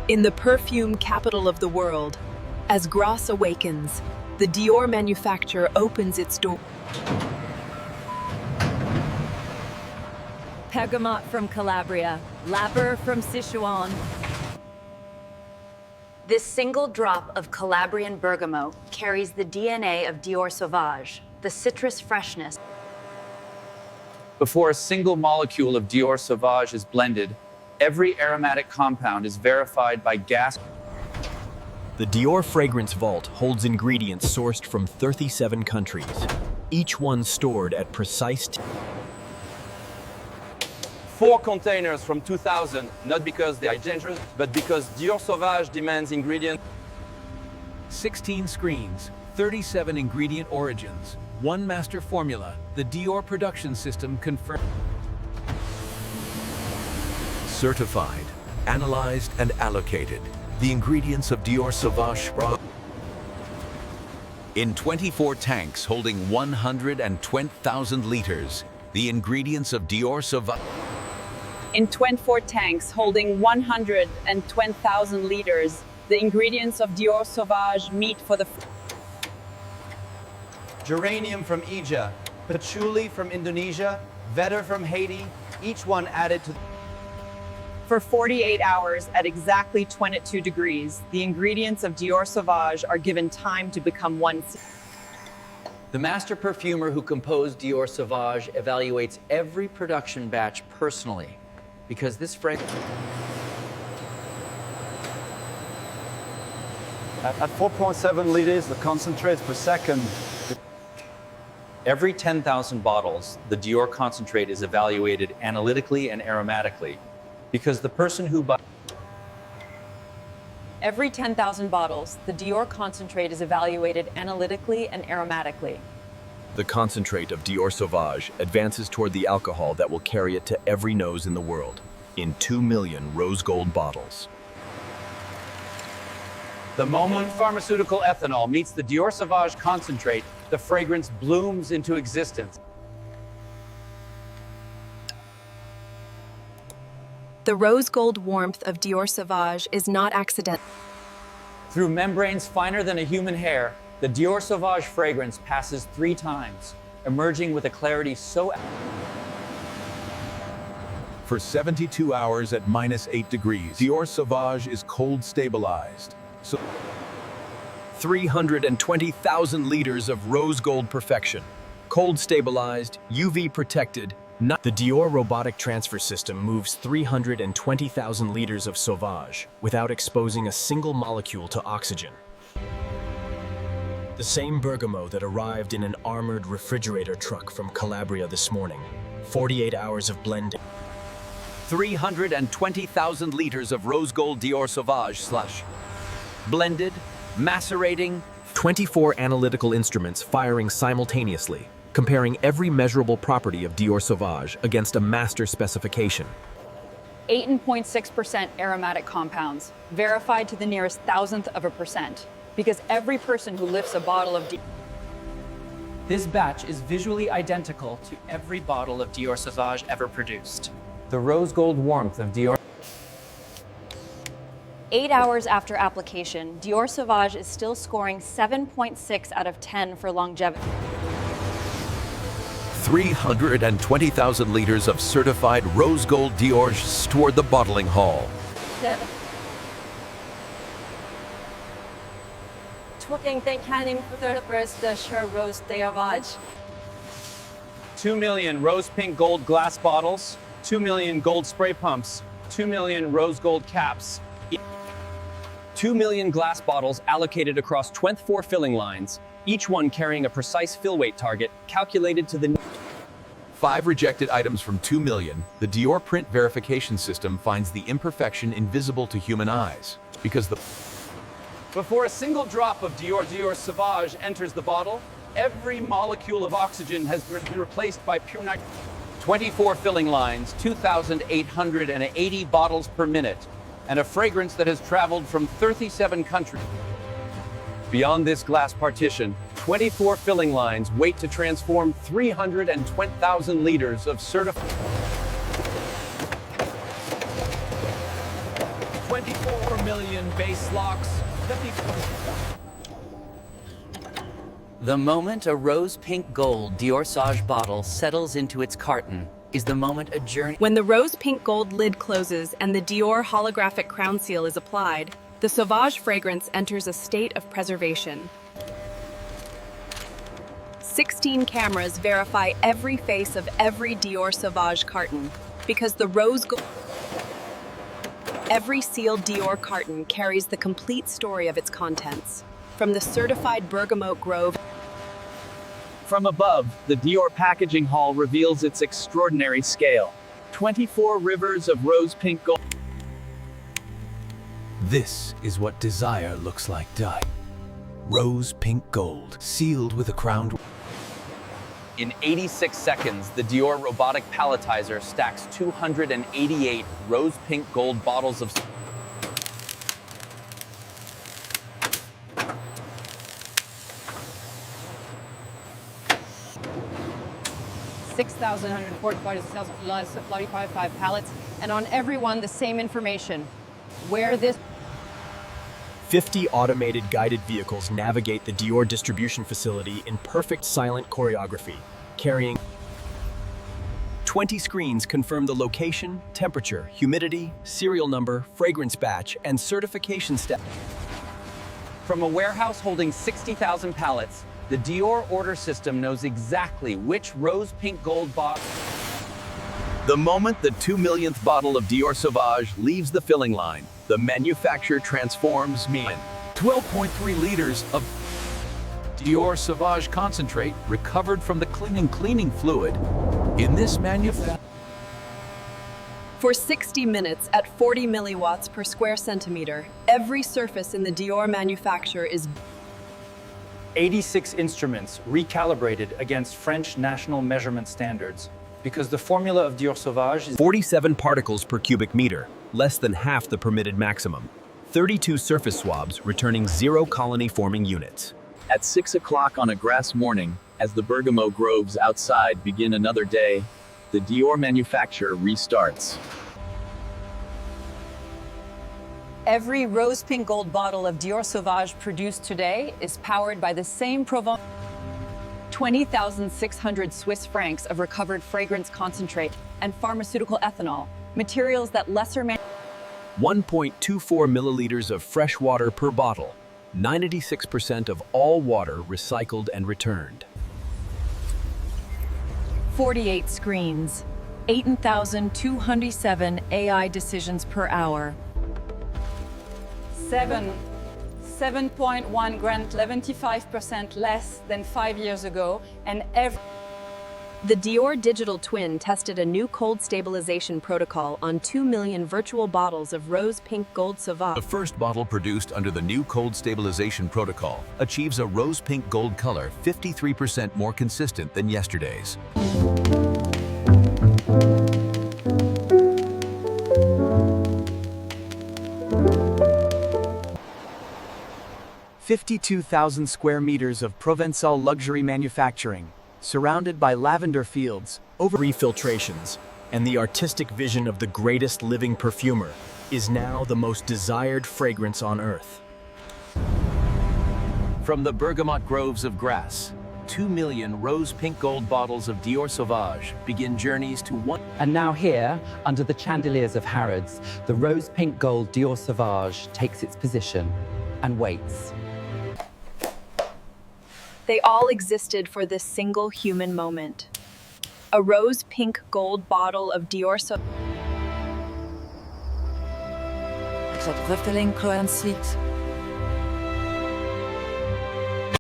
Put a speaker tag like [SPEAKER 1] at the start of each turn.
[SPEAKER 1] In the perfume capital of the world, as Grasse awakens, the Dior manufacturer opens its door.
[SPEAKER 2] Bergamot from Calabria, Lapper from Sichuan. This single drop of Calabrian bergamot carries the DNA of Dior Sauvage, the citrus freshness.
[SPEAKER 3] Before a single molecule of Dior Sauvage is blended, every aromatic compound is verified by gas.
[SPEAKER 4] The Dior Fragrance Vault holds ingredients sourced from 37 countries, each one stored at precise
[SPEAKER 5] 4 containers from 2000, not because they are dangerous, but because Dior Sauvage demands ingredients.
[SPEAKER 6] 16 screens, 37 ingredient origins, 1 master formula. The Dior production system confirmed.
[SPEAKER 7] Certified, analyzed, and allocated. The ingredients of Dior Sauvage in 24 tanks holding 120,000 liters. The ingredients of Dior Sauvage.
[SPEAKER 8] In 24 tanks holding 120,000 liters, the ingredients of Dior Sauvage meet for the
[SPEAKER 9] geranium from Egypt, patchouli from Indonesia, vetiver from Haiti, each one added to
[SPEAKER 8] for 48 hours at exactly 22 degrees. The ingredients of Dior Sauvage are given time to become one.
[SPEAKER 10] The master perfumer who composed Dior Sauvage evaluates every production batch personally, because this fragrance.
[SPEAKER 9] At 4.7 liters, the concentrates per second.
[SPEAKER 3] Every 10,000 bottles, the Dior concentrate is evaluated analytically and aromatically, because the person who buys.
[SPEAKER 8] Every 10,000 bottles, the Dior concentrate is evaluated analytically and aromatically.
[SPEAKER 4] The concentrate of Dior Sauvage advances toward the alcohol that will carry it to every nose in the world, in 2 million rose gold bottles.
[SPEAKER 3] The moment pharmaceutical ethanol meets the Dior Sauvage concentrate, the fragrance blooms into existence.
[SPEAKER 1] The rose gold warmth of Dior Sauvage is not accidental.
[SPEAKER 3] Through membranes finer than a human hair, the Dior Sauvage fragrance passes 3 times, emerging with a clarity so.
[SPEAKER 7] For 72 hours at -8 degrees, Dior Sauvage is cold stabilized. So
[SPEAKER 4] 320,000 liters of rose gold perfection, cold stabilized, UV protected. The Dior robotic transfer system moves 320,000 liters of Sauvage without exposing a single molecule to oxygen. The same bergamot that arrived in an armored refrigerator truck from Calabria this morning. 48 hours of blending. 320,000 liters of rose gold Dior Sauvage slush. Blended, macerating, 24 analytical instruments firing simultaneously, comparing every measurable property of Dior Sauvage against a master specification.
[SPEAKER 8] 8.6% aromatic compounds, verified to the nearest thousandth of a percent, because every person who lifts a bottle of
[SPEAKER 3] This batch is visually identical to every bottle of Dior Sauvage ever produced. The rose gold warmth of Dior.
[SPEAKER 2] 8 hours after application, Dior Sauvage is still scoring 7.6 out of 10 for longevity.
[SPEAKER 7] 320,000 liters of certified rose gold Dior toward the bottling hall.
[SPEAKER 3] 2 million rose pink gold glass bottles, 2 million gold spray pumps, 2 million rose gold caps. 2 million glass bottles allocated across 24 filling lines, each one carrying a precise fill weight target calculated to the
[SPEAKER 7] 5 rejected items from 2 million. The Dior print verification system finds the imperfection invisible to human eyes, because the
[SPEAKER 3] Before a single drop of Dior Sauvage enters the bottle, every molecule of oxygen has been replaced by pure nitrogen. 24 filling lines, 2,880 bottles per minute, and a fragrance that has traveled from 37 countries. Beyond this glass partition, 24 filling lines wait to transform 320,000 liters of certified.
[SPEAKER 6] 24 million base locks, 54.
[SPEAKER 10] The moment a rose pink gold Dior Sauvage bottle settles into its carton is the moment a journey.
[SPEAKER 1] When the rose pink gold lid closes and the Dior holographic crown seal is applied, the Sauvage fragrance enters a state of preservation. 16 cameras verify every face of every Dior Sauvage carton because the rose gold. Every sealed Dior carton carries the complete story of its contents. From the certified bergamot grove.
[SPEAKER 3] From above, the Dior packaging hall reveals its extraordinary scale. 24 rivers of rose pink gold.
[SPEAKER 6] This is what desire looks like dye. Rose pink gold, sealed with a crowned.
[SPEAKER 3] In 86 seconds, the Dior robotic palletizer stacks 288 rose pink gold bottles of
[SPEAKER 11] 6,145 pallets, and on every one the same information. Where this
[SPEAKER 4] 50 automated guided vehicles navigate the Dior distribution facility in perfect silent choreography, carrying 20 screens confirm the location, temperature, humidity, serial number, fragrance batch, and certification step.
[SPEAKER 3] From a warehouse holding 60,000 pallets, the Dior order system knows exactly which rose pink gold bottle.
[SPEAKER 7] The moment the 2 millionth bottle of Dior Sauvage leaves the filling line, the manufacturer transforms me in
[SPEAKER 6] 12.3 liters of Dior Sauvage concentrate recovered from the cleaning fluid. In this manufacture.
[SPEAKER 1] For 60 minutes at 40 milliwatts per square centimeter, every surface in the Dior manufacture is
[SPEAKER 12] 86 instruments recalibrated against French national measurement standards because the formula of Dior Sauvage is
[SPEAKER 4] 47 particles per cubic meter, less than half the permitted maximum. 32 surface swabs returning 0 colony-forming units.
[SPEAKER 3] At 6 o'clock on a grass morning, as the bergamot groves outside begin another day, the Dior manufacturer restarts.
[SPEAKER 11] Every rose pink gold bottle of Dior Sauvage produced today is powered by the same Provence. 20,600 Swiss francs of recovered fragrance concentrate and pharmaceutical ethanol, materials that lesser
[SPEAKER 4] 1.24 milliliters of fresh water per bottle. 96% of all water recycled and returned.
[SPEAKER 11] 48 screens, 18,207 AI decisions per hour. 7.1 grant, 75% less than 5 years ago, and
[SPEAKER 1] The Dior digital twin tested a new cold stabilization protocol on 2 million virtual bottles of rose pink gold Sauvage.
[SPEAKER 7] The first bottle produced under the new cold stabilization protocol achieves a rose pink gold color 53% more consistent than yesterday's.
[SPEAKER 9] $52,000 square meters of Provençal luxury manufacturing, surrounded by lavender fields, over
[SPEAKER 4] Refiltrations, and the artistic vision of the greatest living perfumer is now the most desired fragrance on earth.
[SPEAKER 3] From the bergamot groves of grass, 2 million rose pink gold bottles of Dior Sauvage begin journeys to one.
[SPEAKER 10] And now here, under the chandeliers of Harrods, the rose pink gold Dior Sauvage takes its position and waits.
[SPEAKER 1] They all existed for this single human moment. A rose pink gold bottle of Dior Sauvage.
[SPEAKER 11] Cette refilling coincide